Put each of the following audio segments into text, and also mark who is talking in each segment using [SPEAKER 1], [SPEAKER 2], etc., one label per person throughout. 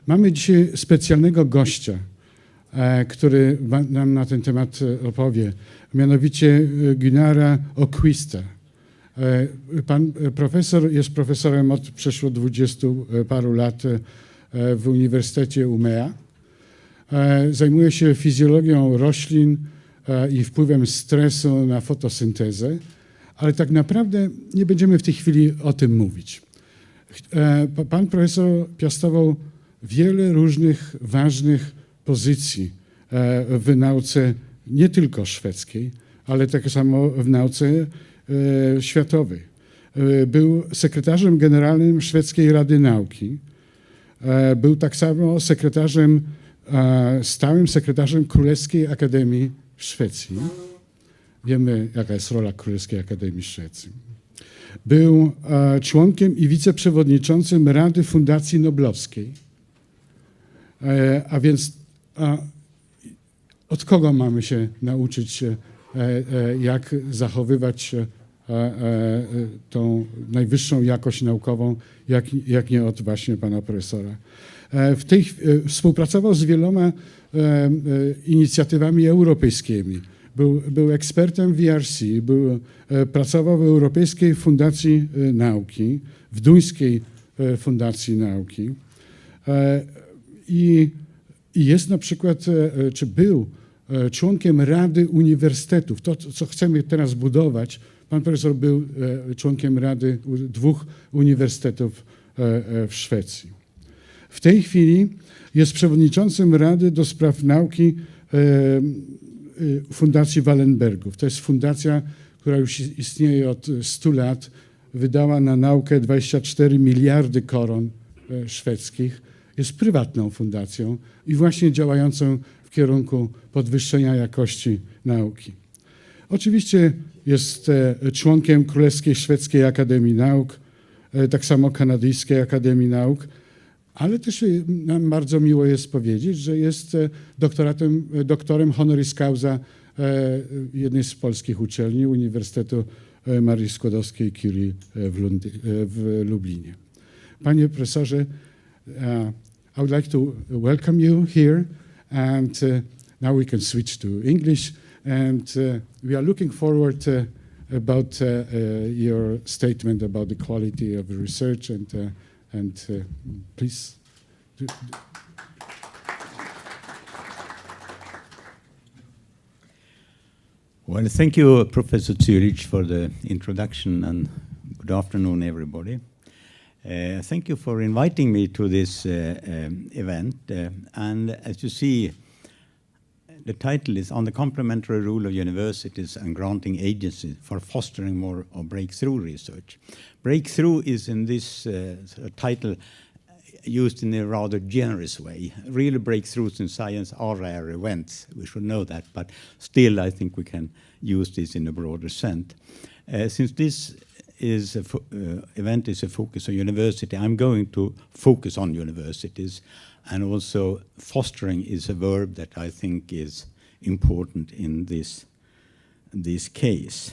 [SPEAKER 1] Mamy dzisiaj specjalnego gościa, który nam na ten temat opowie, mianowicie Gunnara Öquista. Pan profesor jest profesorem od przeszło 20 paru lat w Uniwersytecie Umea. Zajmuje się fizjologią roślin i wpływem stresu na fotosyntezę, ale tak naprawdę nie będziemy w tej chwili o tym mówić. Pan profesor piastował wiele różnych ważnych pozycji w nauce nie tylko szwedzkiej, ale tak samo w nauce światowej. Był sekretarzem generalnym Szwedzkiej Rady Nauki. Był tak samo stałym sekretarzem Królewskiej Akademii w Szwecji. Wiemy, jaka jest rola Królewskiej Akademii w Szwecji. Był członkiem i wiceprzewodniczącym Rady Fundacji Noblowskiej. A więc od kogo mamy się nauczyć, jak zachowywać tą najwyższą jakość naukową, jak nie od właśnie pana profesora. Współpracował z wieloma inicjatywami europejskimi. Był ekspertem w ERC, pracował w Europejskiej Fundacji Nauki, w Duńskiej Fundacji Nauki i jest na przykład, czy był członkiem Rady Uniwersytetów. To, co chcemy teraz budować, pan profesor był członkiem Rady 2 uniwersytetów w Szwecji. W tej chwili jest przewodniczącym Rady do spraw nauki Fundacji Wallenbergów. To jest fundacja, która już istnieje od 100 lat. Wydała na naukę 24 miliardy koron szwedzkich. Jest prywatną fundacją i właśnie działającą w kierunku podwyższenia jakości nauki. Oczywiście jest członkiem Królewskiej Szwedzkiej Akademii Nauk, tak samo Kanadyjskiej Akademii Nauk, ale też nam bardzo miło jest powiedzieć, że jest doktorem honoris causa jednej z polskich uczelni, Uniwersytetu Marii Skłodowskiej-Curie w Lublinie. Panie profesorze, I would like to welcome you here, and now we can switch to English, and we are looking forward about your statement about the quality of the research, and please.
[SPEAKER 2] Well, thank you, Professor Żylicz, for the introduction, and good afternoon, everybody. Thank you for inviting me to this event. And as you see, the title is On the Complementary Role of Universities and Granting Agencies for Fostering More of Breakthrough Research. Breakthrough is in this title used in a rather generous way. Real breakthroughs in science are rare events. We should know that, but still I think we can use this in a broader sense. Since this event is a focus on university, I'm going to focus on universities, and also fostering is a verb that I think is important in this case.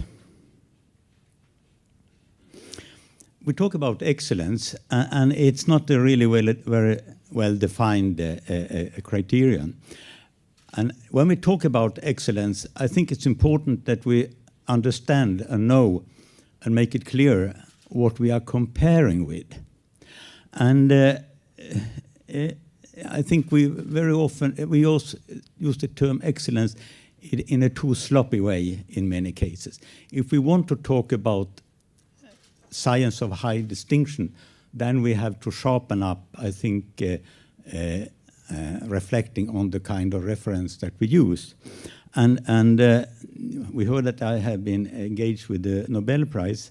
[SPEAKER 2] We talk about excellence, and it's not a really very well-defined criterion. And when we talk about excellence, I think it's important that we understand and know and make it clear what we are comparing with. And I think we very often, we also use the term excellence in a too sloppy way in many cases. If we want to talk about science of high distinction, then we have to sharpen up, I think, reflecting on the kind of reference that we use. And we heard that I have been engaged with the Nobel Prize,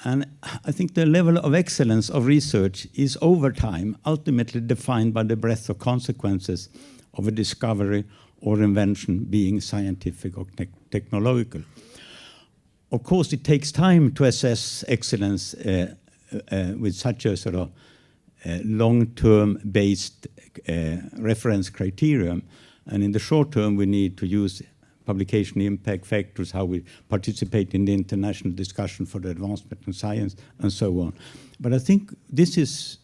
[SPEAKER 2] and I think the level of excellence of research is over time ultimately defined by the breadth of consequences of a discovery or invention, being scientific or technological. Of course, it takes time to assess excellence with such a sort of long-term based reference criterion. And in the short term, we need to use publication impact factors, how we participate in the international discussion for the advancement in science, and so on. But I think this is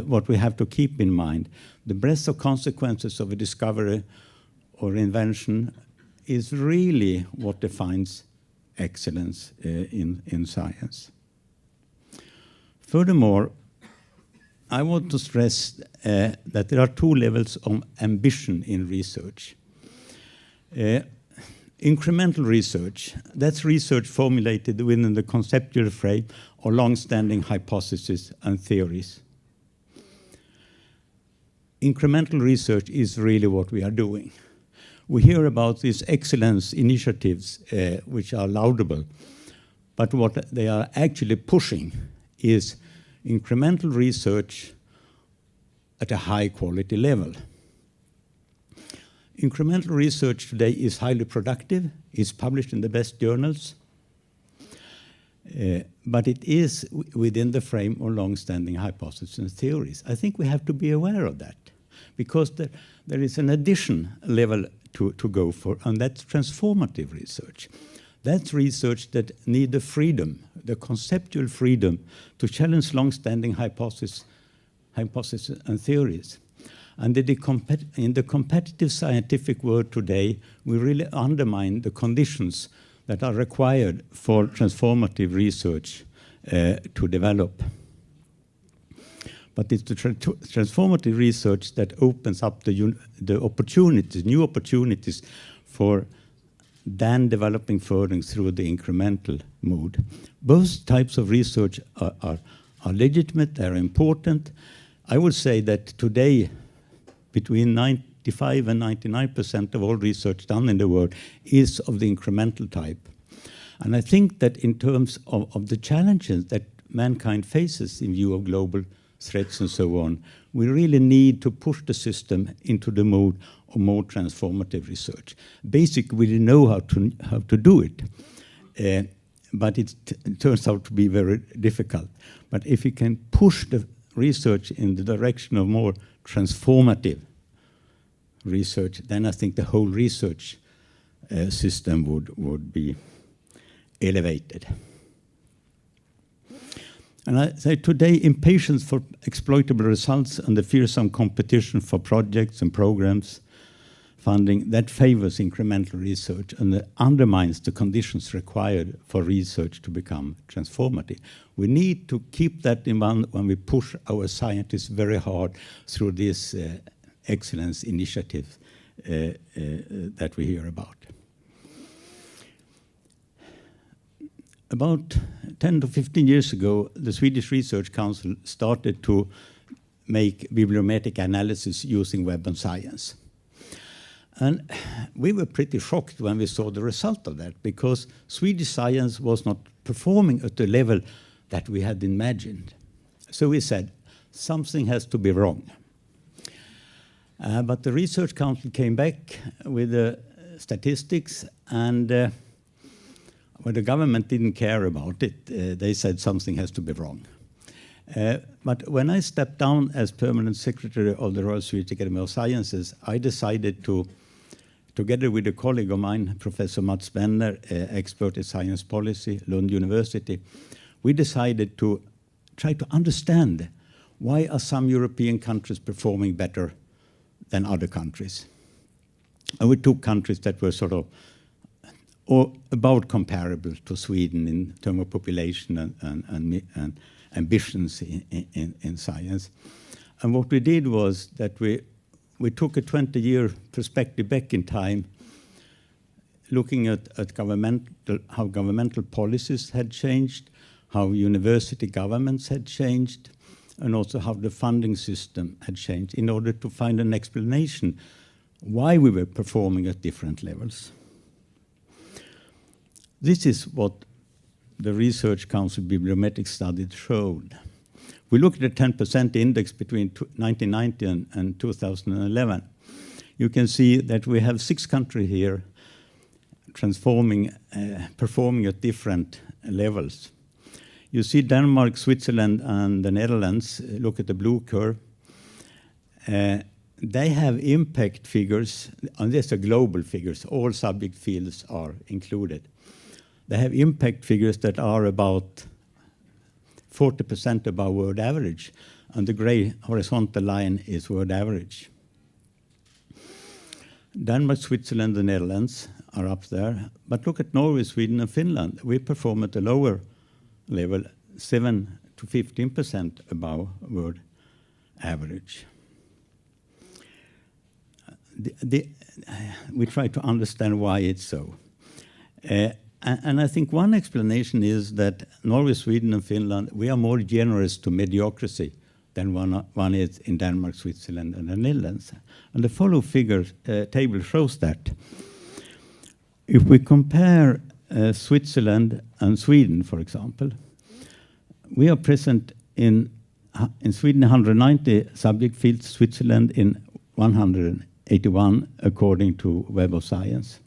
[SPEAKER 2] what we have to keep in mind. The breadth of consequences of a discovery or invention is really what defines excellence in science. Furthermore, I want to stress that there are two levels of ambition in research. Incremental research, that's research formulated within the conceptual frame or long-standing hypotheses and theories. Incremental research is really what we are doing. We hear about these excellence initiatives, which are laudable, but what they are actually pushing is incremental research at a high quality level. Incremental research today is highly productive, is published in the best journals, but it is within the frame of long-standing hypotheses and theories. I think we have to be aware of that, because there is an addition level to go for, and that's transformative research. That's research that needs the freedom, the conceptual freedom, to challenge long-standing hypotheses and theories. And in the competitive scientific world today, we really undermine the conditions that are required for transformative research to develop. But it's the transformative research that opens up the opportunities, new opportunities for then developing further through the incremental mode. Both types of research are legitimate, they're important. I would say that today, between 95 and 99% of all research done in the world is of the incremental type. And I think that in terms of the challenges that mankind faces in view of global threats and so on, we really need to push the system into the mode of more transformative research. Basically, we know how to do it, but it turns out to be very difficult. But if we can push the research in the direction of more transformative research, then I think the whole research system would be elevated. And I say today, impatience for exploitable results and the fearsome competition for projects and programs funding, that favors incremental research and that undermines the conditions required for research to become transformative. We need to keep that in mind when we push our scientists very hard through this excellence initiative that we hear about. About 10 to 15 years ago, the Swedish Research Council started to make bibliometric analysis using Web and Science. And we were pretty shocked when we saw the result of that, because Swedish science was not performing at the level that we had imagined. So we said, something has to be wrong. But the Research Council came back with the statistics, and well, the government didn't care about it. They said something has to be wrong. But when I stepped down as permanent secretary of the Royal Swedish Academy of Sciences, I decided to, together with a colleague of mine, Professor Mats Benner, expert in science policy, Lund University, we decided to try to understand why are some European countries performing better than other countries. And we took countries that were sort of or about comparable to Sweden in terms of population and ambitions in science. And what we did was that we took a 20-year perspective back in time, looking at how governmental policies had changed, how university governments had changed, and also how the funding system had changed in order to find an explanation why we were performing at different levels. This is what the Research Council bibliometric study showed. We looked at the 10% index between 1990 and 2011. You can see that we have 6 countries here performing at different levels. You see Denmark, Switzerland, and the Netherlands. Look at the blue curve. They have impact figures, and these are global figures. All subject fields are included. They have impact figures that are about 40% above world average. and the gray horizontal line is world average. Denmark, Switzerland, the Netherlands are up there, but look at Norway, Sweden, and Finland. We perform at a lower level, 7 to 15% above world average. We try to understand why it's so. And I think one explanation is that Norway, Sweden, and Finland, we are more generous to mediocrity than one is in Denmark, Switzerland, and the Netherlands. And the follow figure table shows that. If we compare Switzerland and Sweden, for example, we are present in Sweden 190 subject fields, Switzerland in 181 according to Web of Science.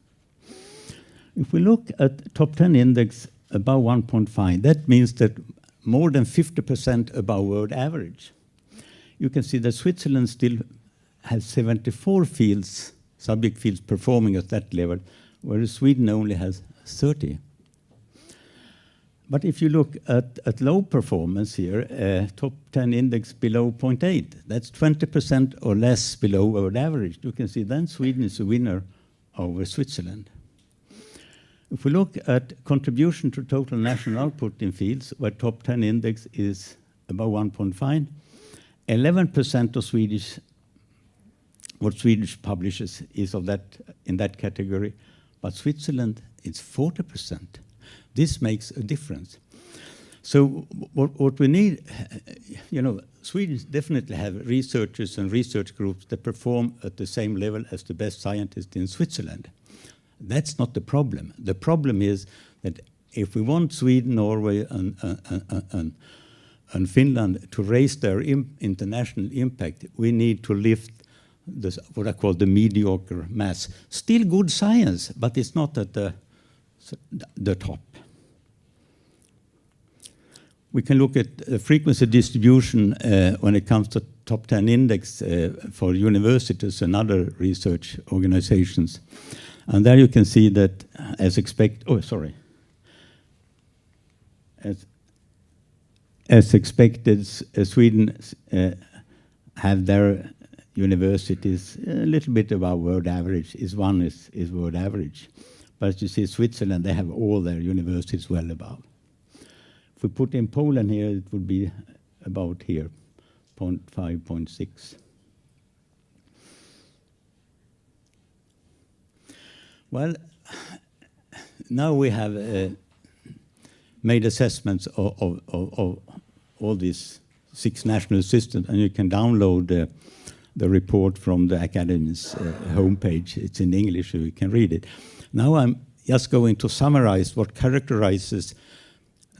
[SPEAKER 2] If we look at top 10 index above 1.5, that means that more than 50% above world average. You can see that Switzerland still has 74 fields, subject fields performing at that level, whereas Sweden only has 30. But if you look at low performance here, top 10 index below 0.8, that's 20% or less below world average. You can see then Sweden is a winner over Switzerland. If we look at contribution to total national output in fields where top 10 index is above 1.5, 11% of what Swedish publishes is of that in that category, but Switzerland it's 40%. This makes a difference. So what we need, Sweden definitely have researchers and research groups that perform at the same level as the best scientists in Switzerland. That's not the problem. The problem is that if we want Sweden, Norway, and Finland to raise their international impact, we need to lift this, what I call the mediocre mass. Still good science, but it's not at the top. We can look at the frequency distribution when it comes to top 10 index for universities and other research organizations. And there you can see that as expected, Sweden have their universities a little bit above world average. Is world average. But as you see, Switzerland, they have all their universities well above. If we put in Poland here, it would be about here, 0.5, 0.6. Well, now we have made assessments of all these 6 national systems, and you can download the report from the Academy's homepage. It's in English, so you can read it. Now I'm just going to summarize what characterizes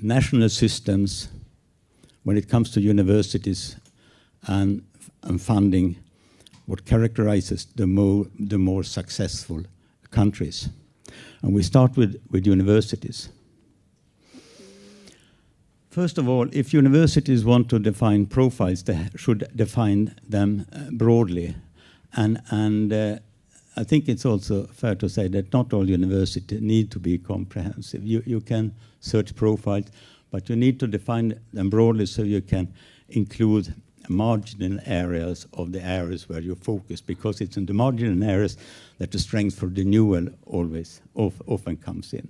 [SPEAKER 2] national systems when it comes to universities and funding, what characterizes the more successful countries. And we start with universities. First of all, if universities want to define profiles, they should define them broadly. And I think it's also fair to say that not all universities need to be comprehensive. You can search profiles, but you need to define them broadly so you can include marginal areas of the areas where you focus, because it's in the marginal areas that the strength for renewal often comes in.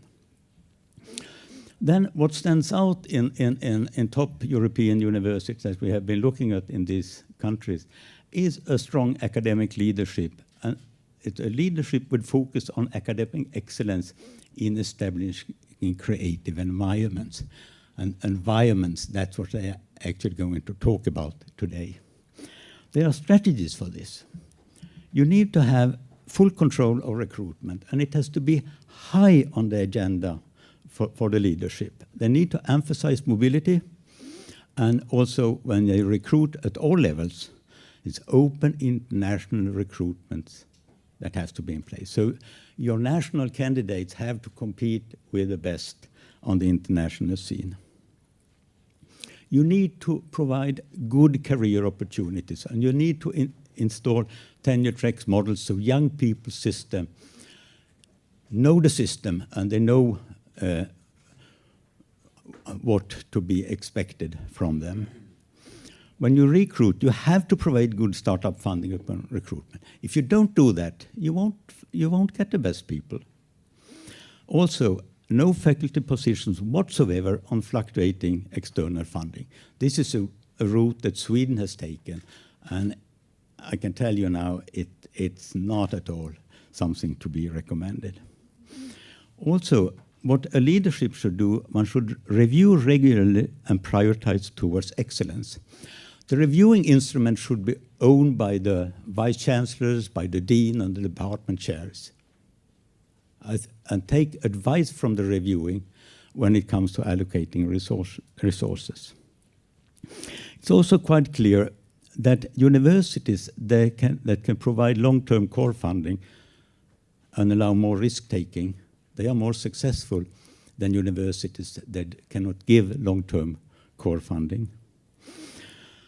[SPEAKER 2] Then what stands out in top European universities that we have been looking at in these countries is a strong academic leadership. And it's a leadership with focus on academic excellence in establishing creative environments. And environments, that's what they are actually going to talk about today. There are strategies for this. You need to have full control of recruitment, and it has to be high on the agenda for the leadership. They need to emphasize mobility, and also when they recruit at all levels, it's open international recruitments that has to be in place. So your national candidates have to compete with the best on the international scene. You need to provide good career opportunities, and you need to install tenure tracks models so young people's system know the system and they know what to be expected from them. when you recruit, you have to provide good startup funding upon recruitment. If you don't do that, you won't get the best people. Also, no faculty positions whatsoever on fluctuating external funding. This is a route that Sweden has taken, and I can tell you now it's not at all something to be recommended. Also, what a leadership should do, one should review regularly and prioritize towards excellence. The reviewing instrument should be owned by the vice chancellors, by the dean and the department chairs, and take advice from the reviewing when it comes to allocating resources. It's also quite clear that universities that can provide long-term core funding and allow more risk-taking, they are more successful than universities that cannot give long-term core funding.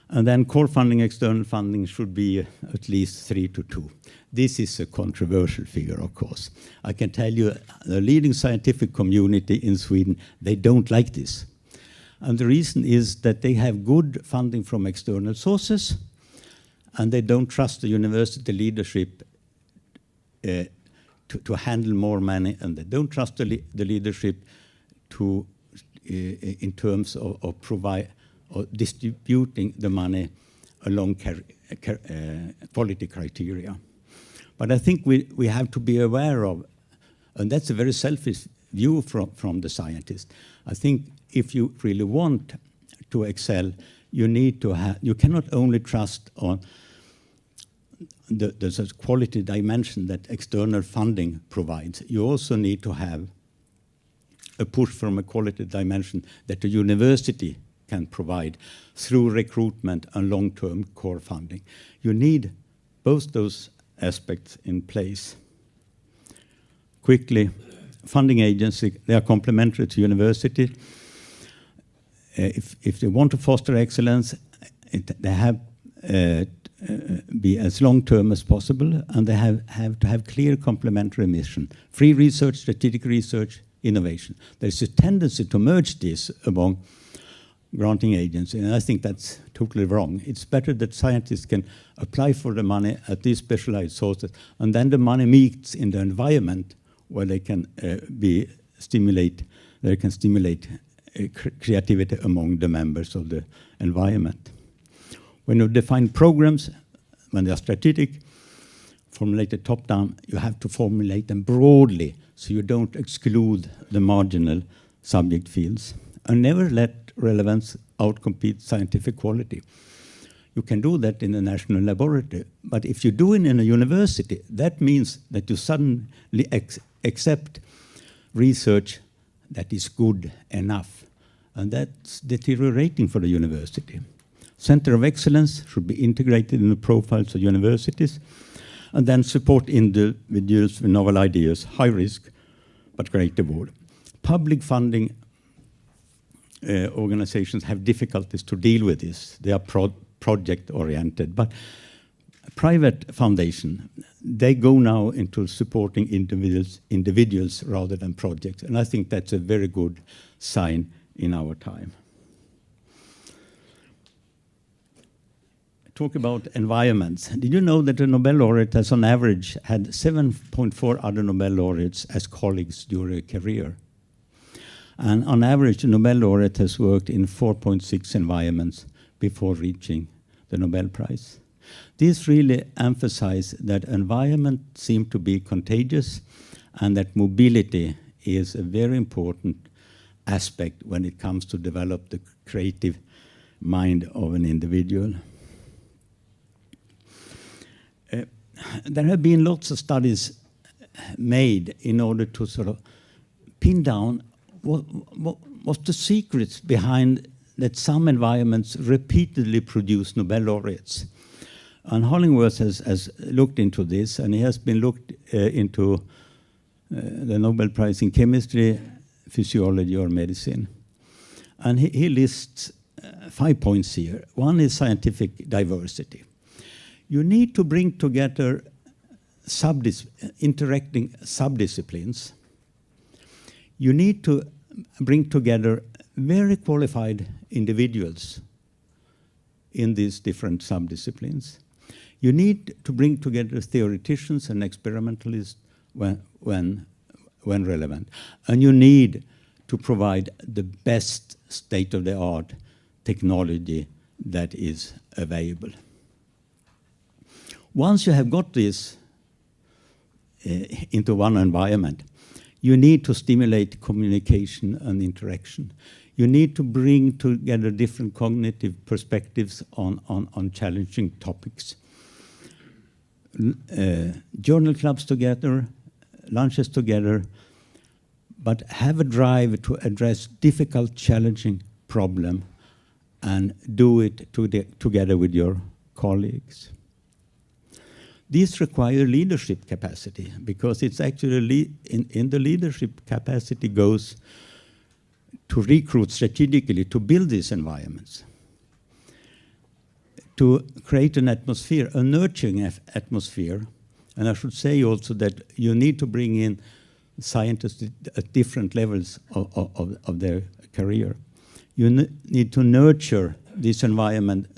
[SPEAKER 2] And then core funding, external funding should be at least 3-2. This is a controversial figure, of course. I can tell you the leading scientific community in Sweden, they don't like this. And the reason is that they have good funding from external sources, and they don't trust the university leadership to handle more money, and they don't trust the leadership to, in terms of distributing the money along quality criteria. But I think we have to be aware of, and that's a very selfish view from the scientist. I think if you really want to excel, you need to have, you cannot only trust on the quality dimension that external funding provides. You also need to have a push from a quality dimension that the university can provide through recruitment and long-term core funding. You need both those aspects in place. Quickly, funding agencies, they are complementary to university. If they want to foster excellence, they have be as long-term as possible, and they have to have clear complementary mission. Free research, strategic research, innovation. There's a tendency to merge this among granting agencies, and I think that's totally wrong. It's better that scientists can apply for the money at these specialized sources, and then the money meets in the environment where they can stimulate creativity among the members of the environment. When you define programs, when they are strategic, formulated top-down, you have to formulate them broadly so you don't exclude the marginal subject fields. And never let relevance outcompete scientific quality. You can do that in a national laboratory, but if you do it in a university, that means that you suddenly accept research that is good enough, and that's deteriorating for the university. Center of excellence should be integrated in the profiles of universities, and then support individuals with novel ideas, high risk, but great reward. Public funding organizations have difficulties to deal with this. They are project-oriented, but private foundation, they go now into supporting individuals rather than projects, and I think that's a very good sign in our time. Talk about environments. Did you know that a Nobel laureate has on average had 7.4 other Nobel laureates as colleagues during a career? And on average, a Nobel laureate has worked in 4.6 environments before reaching the Nobel Prize. This really emphasizes that environment seem to be contagious, and that mobility is a very important aspect when it comes to develop the creative mind of an individual. There have been lots of studies made in order to sort of pin down what's the secrets behind that some environments repeatedly produce Nobel laureates. And Hollingworth has looked into this, and he has been looked into the Nobel Prize in chemistry, physiology, or medicine. And he lists 5 points here. One is scientific diversity. You need to bring together interacting subdisciplines. You need to bring together very qualified individuals in these different subdisciplines. You need to bring together theoreticians and experimentalists when relevant. And you need to provide the best state-of-the-art technology that is available. Once you have got this into one environment, you need to stimulate communication and interaction. You need to bring together different cognitive perspectives on challenging topics. Journal clubs together, lunches together, but have a drive to address difficult, challenging problem and do it together with your colleagues. These require leadership capacity, because it's actually in the leadership capacity goes to recruit strategically, to build these environments, to create an atmosphere, a nurturing atmosphere. And I should say also that you need to bring in scientists at different levels of their career. You need to nurture this environment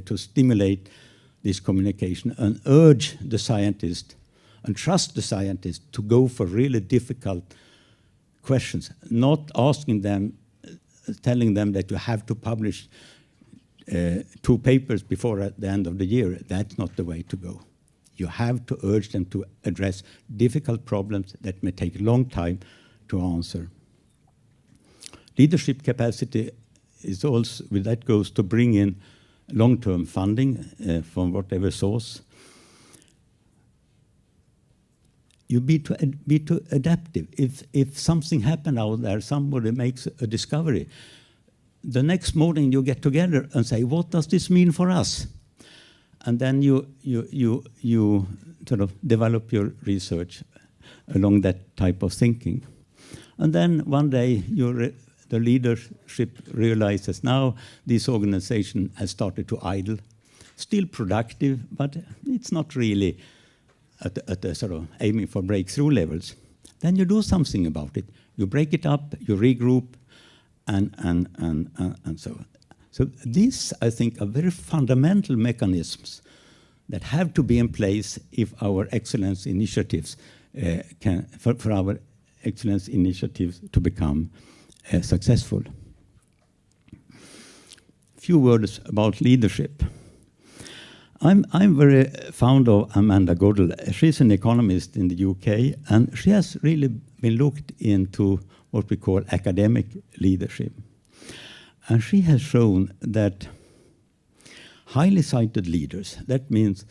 [SPEAKER 2] to stimulate this communication and urge the scientist and trust the scientist to go for really difficult questions, not asking them, telling them that you have to publish 2 papers before the end of the year. That's not the way to go. You have to urge them to address difficult problems that may take a long time to answer. Leadership capacity is also, with that goes to bring in long-term funding from whatever source. You be too adaptive. If something happened out there, somebody makes a discovery, the next morning you get together and say, what does this mean for us? And then you sort of develop your research along that type of thinking. And then one day the leadership realizes now this organization has started to idle, still productive, but it's not really at the sort of aiming for breakthrough levels. Then you do something about it. You break it up, you regroup, and so on. So these, I think, are very fundamental mechanisms that have to be in place if our excellence initiatives for our excellence initiatives to become successful. Few words about leadership. I'm very fond of Amanda Goodall. She's an economist in the UK, and she has really been looked into what we call academic leadership. And she has shown that highly cited leaders, that means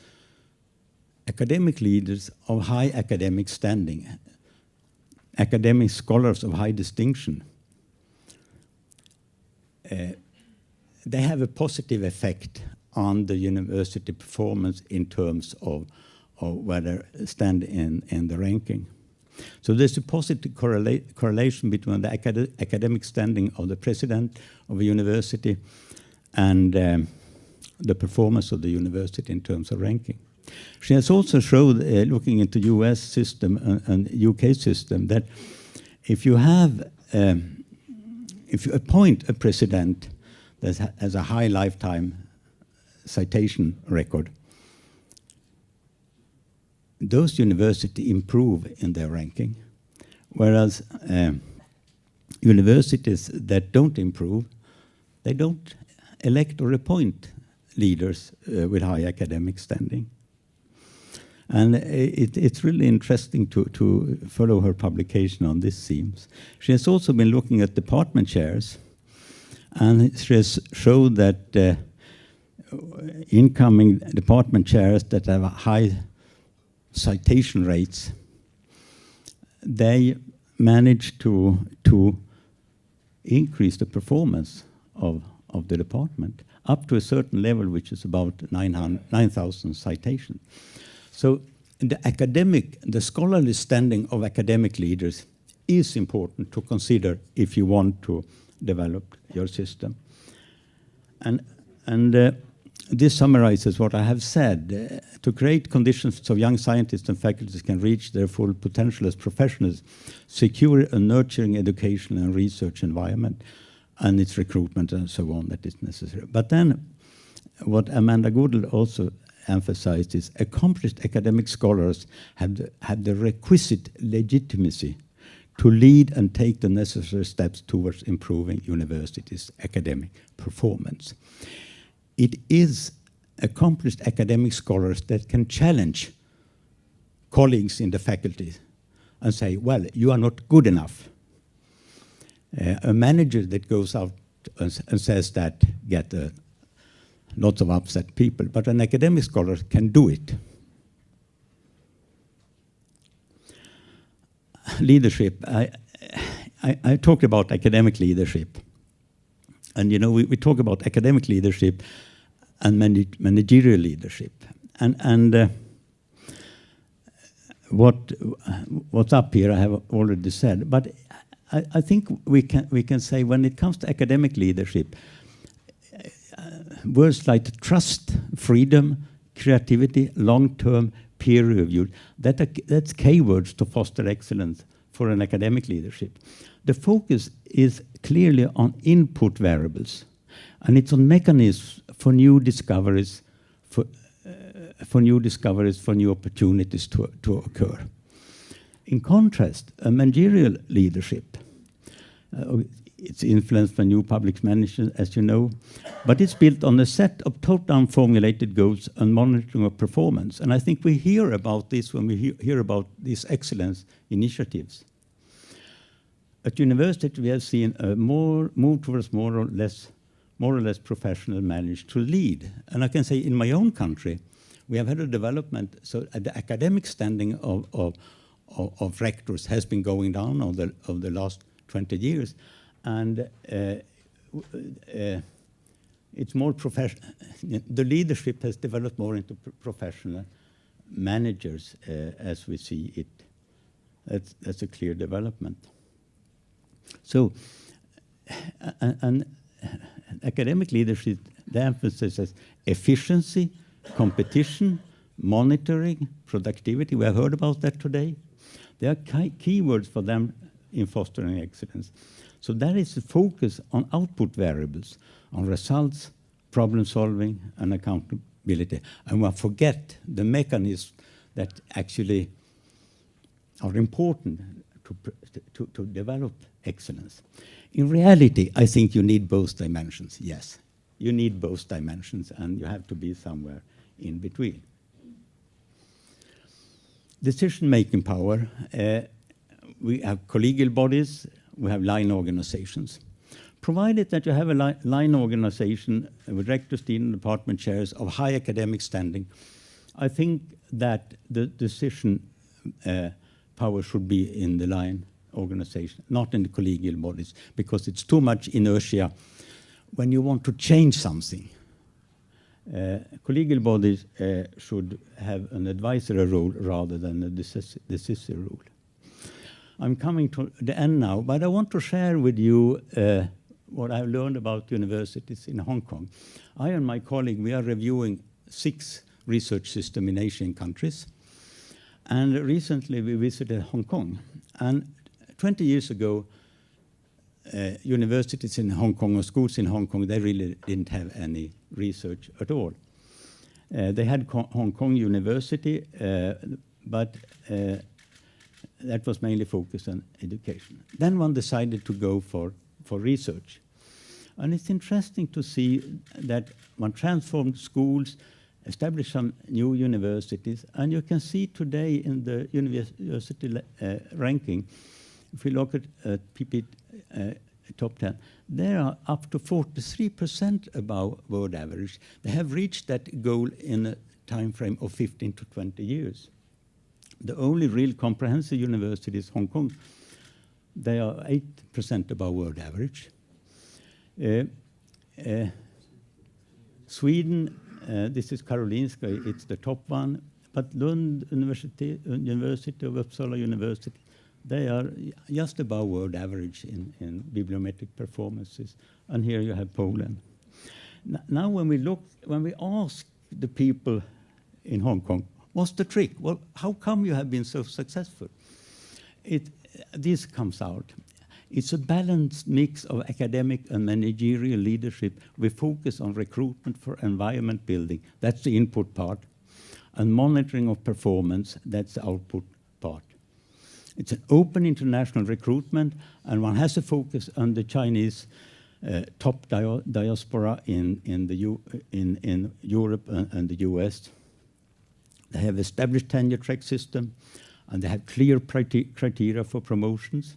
[SPEAKER 2] academic leaders of high academic standing, academic scholars of high distinction, they have a positive effect on the university performance in terms of whether stand in the ranking. So there's a positive correlation between the academic standing of the president of a university and the performance of the university in terms of ranking. She has also showed, looking into US system and UK system, that if you have, if you appoint a president that has a high lifetime citation record, those universities improve in their ranking, whereas universities that don't improve, they don't elect or appoint leaders with high academic standing. And it's really interesting to follow her publication on these themes. She has also been looking at department chairs, and she has showed that incoming department chairs that have high citation rates, they manage to increase the performance of the department up to a certain level, which is about 9,000 citations. So the scholarly standing of academic leaders is important to consider if you want to develop your system. And this summarizes what I have said. To create conditions so young scientists and faculties can reach their full potential as professionals, secure a nurturing education and research environment, and its recruitment and so on that is necessary. But then what Amanda Goodall also emphasized is accomplished academic scholars have the requisite legitimacy to lead and take the necessary steps towards improving universities' academic performance. It is accomplished academic scholars that can challenge colleagues in the faculty and say, well, you are not good enough. A manager that goes out and says that get lots of upset people, but an academic scholar can do it. Leadership. I talked about academic leadership. And you know, we talk about academic leadership and managerial leadership. And what's up here I have already said. But I think we can say when it comes to academic leadership, words like trust, freedom, creativity, long-term, peer review, that's keywords to foster excellence for an academic leadership. The focus is clearly on input variables, and it's on mechanisms for new discoveries, for new opportunities to occur. In contrast, a managerial leadership, it's influenced by new public management, as you know, but it's built on a set of top-down formulated goals and monitoring of performance. And I think we hear about this when we hear about these excellence initiatives. At university, we have seen a move towards more or less professional managers to lead. And I can say in my own country, we have had a development, so the academic standing of rectors has been going down over the last 20 years. And it's more professional. The leadership has developed more into professional managers as we see it. That's a clear development. So, and academic leadership, the emphasis is efficiency, competition, monitoring, productivity. We have heard about that today. There are keywords for them in fostering excellence. So that is the focus on output variables, on results, problem solving, and accountability. And we forget the mechanisms that actually are important to develop excellence. In reality, I think you need both dimensions, yes. You need both dimensions, and you have to be somewhere in between. Decision-making power. We have collegial bodies, we have line organizations. Provided that you have a line organization with rectors, dean, and department chairs of high academic standing, I think that the decision power should be in the line organization, not in the collegial bodies, because it's too much inertia when you want to change something. Collegial bodies should have an advisory role rather than a decisive role. I'm coming to the end now, but I want to share with you what I've learned about universities in Hong Kong. I and my colleague, we are reviewing 6 research systems in Asian countries. And recently we visited Hong Kong. And 20 years ago, universities in Hong Kong or schools in Hong Kong, they really didn't have any research at all. They had Hong Kong University, but that was mainly focused on education. Then one decided to go for research. And it's interesting to see that one transformed schools, established some new universities, and you can see today in the university ranking, if we look at PP top 10, they are up to 43% above world average. They have reached that goal in a time frame of 15 to 20 years. The only real comprehensive university is Hong Kong. They are 8% above world average. Sweden, this is Karolinska, it's the top one, but Lund University of Uppsala University, they are just above world average in bibliometric performances. And here you have Poland. Now when we ask the people in Hong Kong, what's the trick? Well, how come you have been so successful? This comes out. It's a balanced mix of academic and managerial leadership with focus on recruitment for environment building. That's the input part. And monitoring of performance, that's the output part. It's an open international recruitment, and one has to focus on the Chinese top diaspora in Europe and the US. They have established tenure track system, and they have clear criteria for promotions.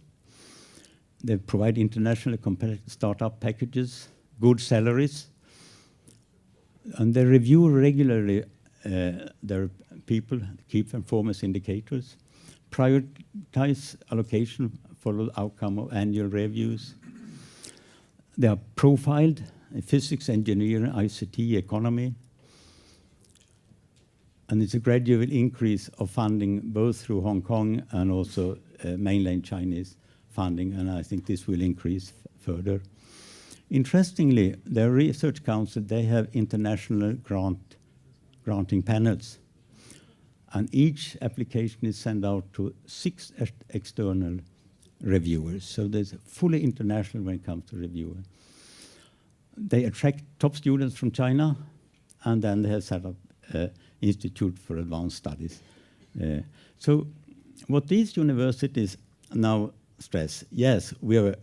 [SPEAKER 2] They provide internationally competitive startup packages, good salaries, and they review regularly their people, key performance indicators, prioritize allocation, follow the outcome of annual reviews. They are profiled in physics, engineering, ICT, economy, and it's a gradual increase of funding both through Hong Kong and also mainland Chinese funding, and I think this will increase further. Interestingly, their research council, they have international granting panels, and each application is sent out to 6 external reviewers. So there's fully international when it comes to reviewing. They attract top students from China, and then they have set up Institute for Advanced Studies. So what these universities now stress, yes, we are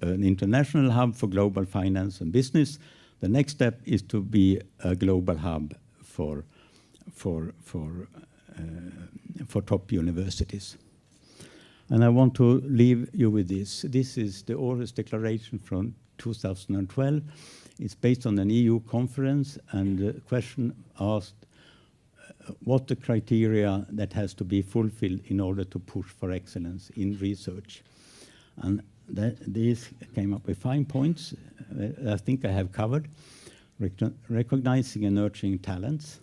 [SPEAKER 2] an international hub for global finance and business. The next step is to be a global hub for top universities. And I want to leave you with this. This is the Aarhus Declaration from 2012. It's based on an EU conference, and the question asked what the criteria that has to be fulfilled in order to push for excellence in research. And these came up with 5 points I think I have covered. Recognizing and nurturing talents,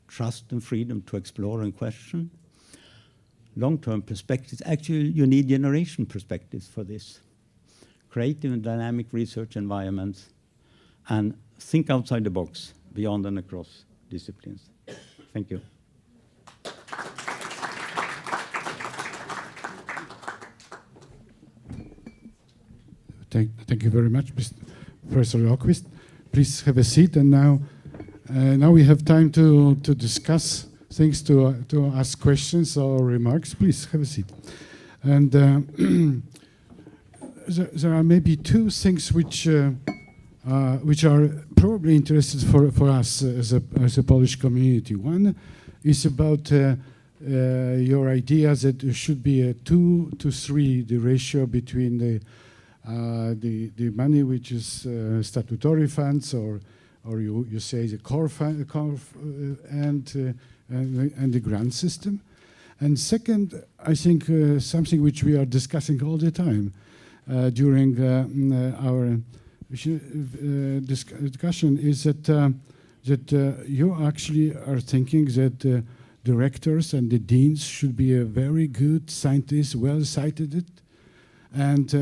[SPEAKER 2] trust and freedom to explore and question, long-term perspectives. Actually, you need generation perspectives for this. Creative and dynamic research environments, and think outside the box, beyond and across disciplines. Thank you.
[SPEAKER 1] Thank you very much, Professor Öquist. Please have a seat, and now we have time to discuss things, to ask questions or remarks. Please have a seat. And there are maybe 2 things which are probably interesting for us as a Polish community. One is about your idea that there should be a 2 to 3, the ratio between the money which is statutory funds, or you say the core fund, and the grant system. And second, I think something which we are discussing all the time during our discussion is that you actually are thinking that the rectors and the deans should be a very good scientists, well-cited. And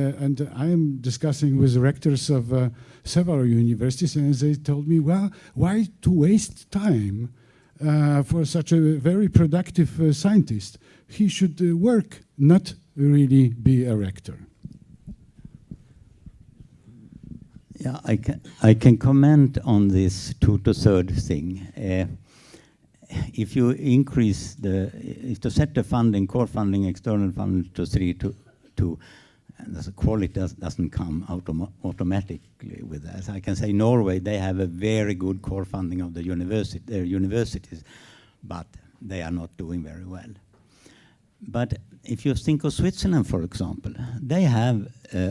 [SPEAKER 1] I am discussing with rectors of several universities, and they told me, well, why to waste time for such a very productive scientist? He should work, not really be a rector.
[SPEAKER 2] Yeah, I can comment on this 2 to 3 thing. If you increase if to set the funding, core funding, external funding to 3 to 2, and the quality doesn't come automatically with that. I can say Norway, they have a very good core funding of their universities, but they are not doing very well. But if you think of Switzerland, for example, they have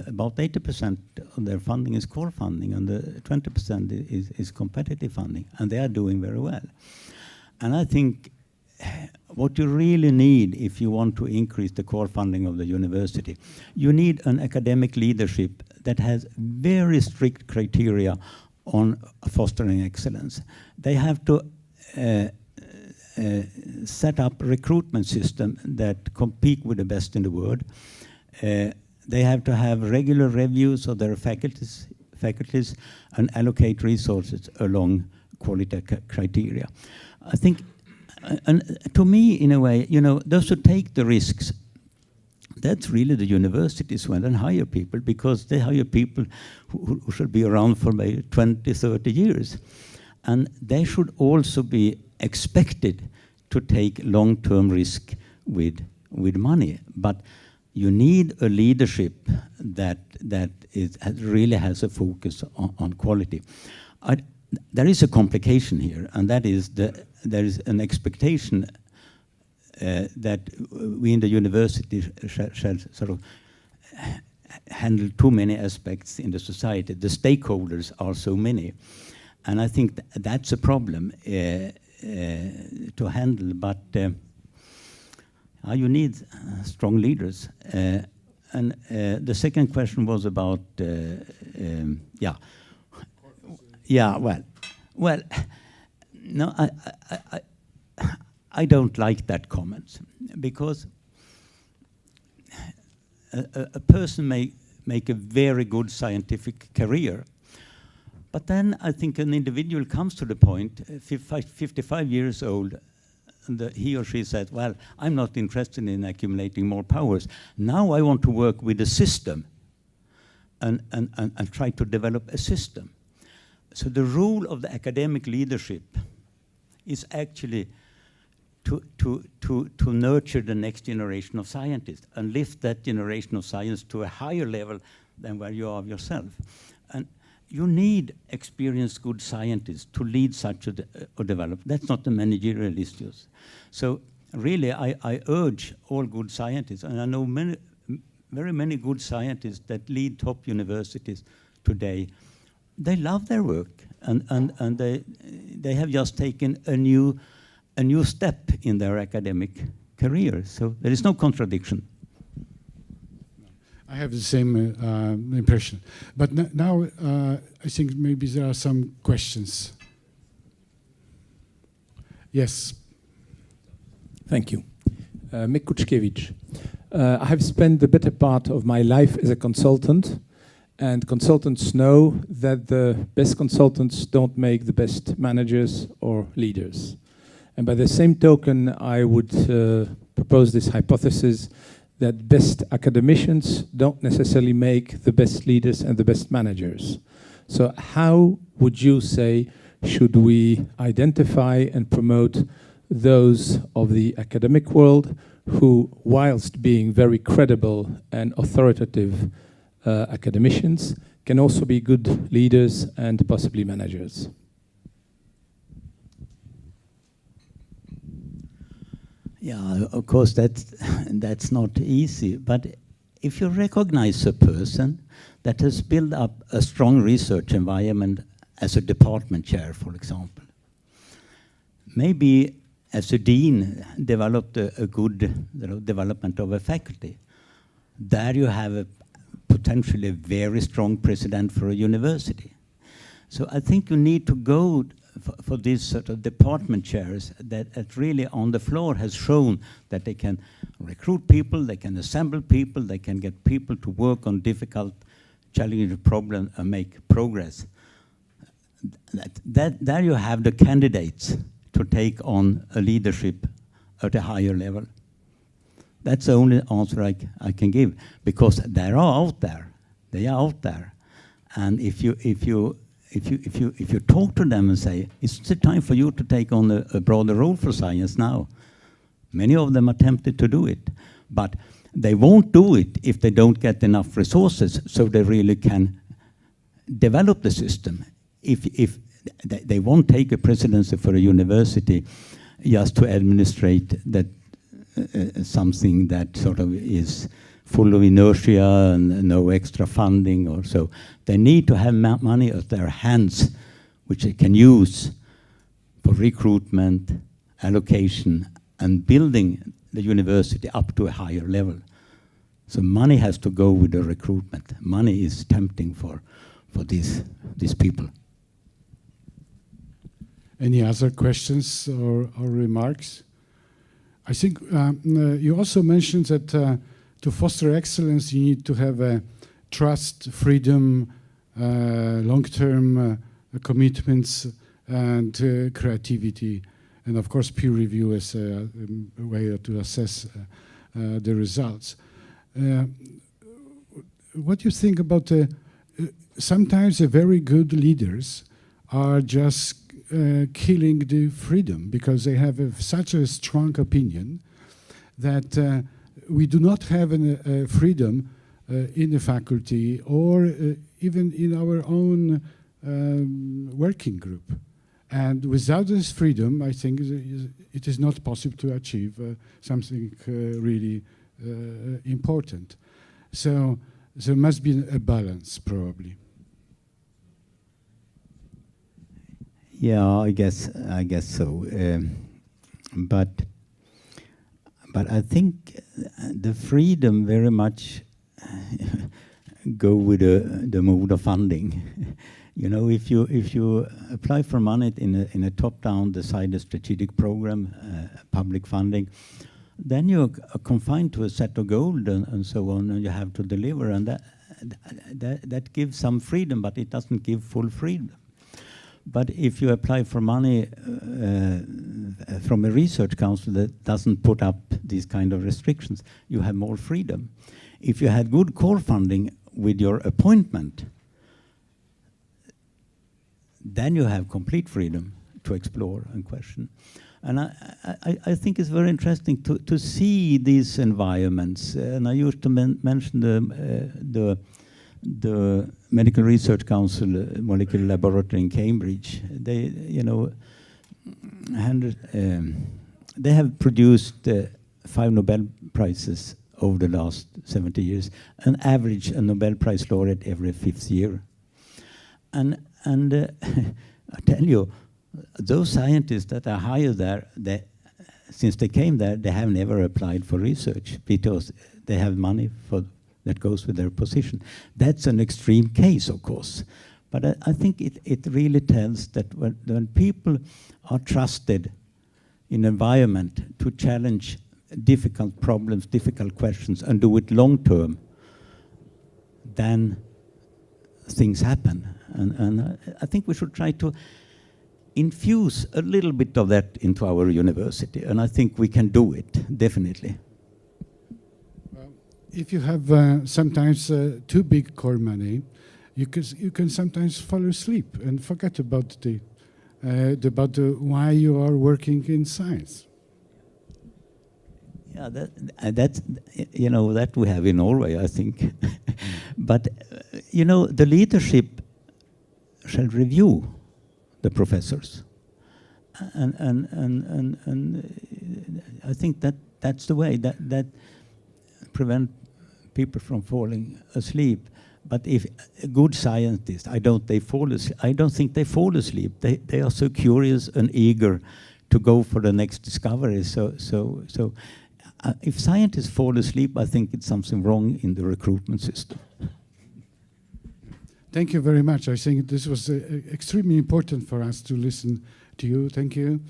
[SPEAKER 2] about 80% of their funding is core funding, and the 20% is competitive funding, and they are doing very well. And I think what you really need if you want to increase the core funding of the university, you need an academic leadership that has very strict criteria on fostering excellence. They have to set up a recruitment system that compete with the best in the world. They have to have regular reviews of their faculties and allocate resources along quality criteria. I think, and to me, in a way, those who take the risks, that's really the universities who then hire people, because they hire people who should be around for maybe 20, 30 years. And they should also be expected to take long-term risk with money. But you need a leadership that really has a focus on quality. There is a complication here, and that is there is an expectation that we in the university shall sort of handle too many aspects in the society. The stakeholders are so many. And I think that's a problem to handle, but you need strong leaders. And the second question was about, well, no, I don't like that comment, because a person may make a very good scientific career, but then I think an individual comes to the point, 55 years old, and he or she says, well, I'm not interested in accumulating more powers. Now I want to work with a system and try to develop a system. So the role of the academic leadership is actually to nurture the next generation of scientists and lift that generation of science to a higher level than where you are yourself. And you need experienced good scientists to lead such a development. That's not the managerial issues. So really, I urge all good scientists, and I know very many good scientists that lead top universities today. They love their work, and they have just taken a new step in their academic career. So there is no contradiction.
[SPEAKER 1] I have the same impression. But now I think maybe there are some questions. Yes.
[SPEAKER 3] Thank you. Mick Kuczkiewicz. I have spent the better part of my life as a consultant, and consultants know that the best consultants don't make the best managers or leaders. And by the same token, I would propose this hypothesis that best academicians don't necessarily make the best leaders and the best managers. So how would you say should we identify and promote those of the academic world who, whilst being very credible and authoritative academicians, can also be good leaders and possibly managers?
[SPEAKER 2] Yeah, of course, that's not easy. But if you recognize a person that has built up a strong research environment as a department chair, for example, maybe as a dean developed a good development of a faculty, there you have a potentially very strong president for a university. So I think you need to go for these sort of department chairs that really on the floor has shown that they can recruit people, they can assemble people, they can get people to work on difficult, challenging problems and make progress. There you have the candidates to take on a leadership at a higher level. That's the only answer I can give, because they are out there. They are out there, and if you talk to them and say, it's the time for you to take on a broader role for science now, many of them are tempted to do it. But they won't do it if they don't get enough resources so they really can develop the system. If they won't take a presidency for a university just to administrate that something that sort of is full of inertia and no extra funding or so. They need to have money at their hands, which they can use for recruitment, allocation, and building the university up to a higher level. So money has to go with the recruitment. Money is tempting for these people.
[SPEAKER 1] Any other questions or remarks? I think you also mentioned that to foster excellence, you need to have trust, freedom, long-term commitments, and creativity. And of course, peer review is a way to assess the results. what do you think about sometimes the very good leaders are just killing the freedom because they have such a strong opinion that we do not have freedom in the faculty or even in our own working group. And without this freedom, I think it is not possible to achieve something really important. So there must be a balance, probably.
[SPEAKER 2] Yeah, I guess so. But I think the freedom very much go with the mode of funding. You know, if you apply for money in a top-down decided strategic program, public funding, then you're confined to a set of goals and so on, and you have to deliver, and that gives some freedom, but it doesn't give full freedom. But if you apply for money from a research council that doesn't put up these kind of restrictions, you have more freedom. If you had good core funding with your appointment, then you have complete freedom to explore and question. And I think it's very interesting to see these environments. And I used to mention the Medical Research Council Molecular Laboratory in Cambridge. They, you know, they have produced 5 Nobel Prizes over the last 70 years, an average a Nobel Prize laureate every 5th year. And I tell you, those scientists that are hired there, since they came there, they have never applied for research because they have money that goes with their position. That's an extreme case, of course. But I think it really tells that when people are trusted in environment to challenge difficult problems, difficult questions, and do it long term, then things happen. And I think we should try to infuse a little bit of that into our university, and I think we can do it, definitely.
[SPEAKER 1] If you have sometimes too big core money, you can sometimes fall asleep and forget about why you are working in science.
[SPEAKER 2] Yeah, that's you know, that we have in Norway, I think. But you know, the leadership shall review the professors, and I think that's the way that prevent people from falling asleep. But if good scientists, I don't think they fall asleep. They are so curious and eager to go for the next discovery. So if scientists fall asleep, I think it's something wrong in the recruitment system.
[SPEAKER 1] Thank you very much. I think this was extremely important for us to listen to you. Thank you.